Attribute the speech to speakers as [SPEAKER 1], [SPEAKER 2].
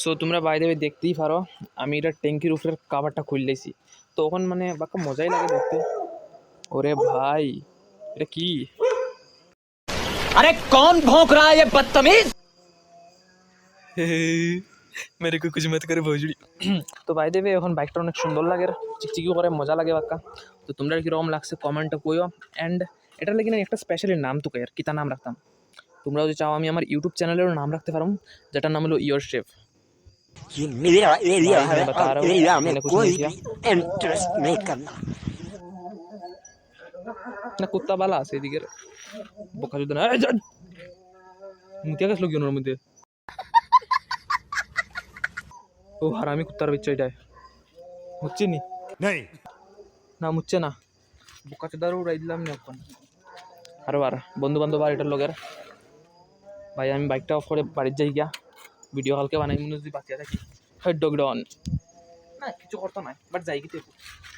[SPEAKER 1] So তোমরা by the way দেখতেই পারো আমি এটা ট্যাঙ্কির উপরের কাভারটা খুললেছি তখন মানে বাক্কা মজাই লাগে দেখতে। ওরে ভাই এটা কি?
[SPEAKER 2] अरे कौन भौंक रहा है ये बदतमीज।
[SPEAKER 1] মেরে কো কুছ মত করে ভোজড়ি। তো বাই দ্য ওয়ে এখন বাইকটা অনেক সুন্দর লাগে, চিকচিকি করে মজা লাগে বাক্কা। তো তোমরা কীরকম লাগছে কমেন্টে কইও। অ্যান্ড এটার লাগি না একটা স্পেশালি নাম তো কই আর কিতা নাম রাখতাম। তোমরা যদি চাও আমি আমার ইউটিউব চ্যানেলেরও নাম রাখতে পারো, যেটার নাম হলো ইয়োর শেফ।
[SPEAKER 2] कि मेरा एरिया
[SPEAKER 1] भाई
[SPEAKER 2] है
[SPEAKER 1] मैं बता
[SPEAKER 2] और
[SPEAKER 1] रहा हूँ
[SPEAKER 2] एरिया में
[SPEAKER 1] मैंने कुछ
[SPEAKER 2] कोई
[SPEAKER 1] नहीं किया
[SPEAKER 2] भी इंटरेस्ट नहीं करना।
[SPEAKER 1] না কুত্তা বালা আছে এদিকে বোকা যদি না মুতিয়া গেছিল কি ওর মধ্যে। ও হারামি কুত্তার বাচ্চা এটাই হচ্ছে নি না মুচ্ছে না বোকা চোদারও উড়াই দিলাম না এখন। আরো আর বন্ধু বান্ধব আর এটার লগের ভাই আমি বাইকটা অফ করে বাড়ির যাই গিয়া ভিডিও কালকে বানাই মনে যদি বাঁচিয়ে থাকি হেড ডগ ডন না কিছু করতো নাই বাট যাই কি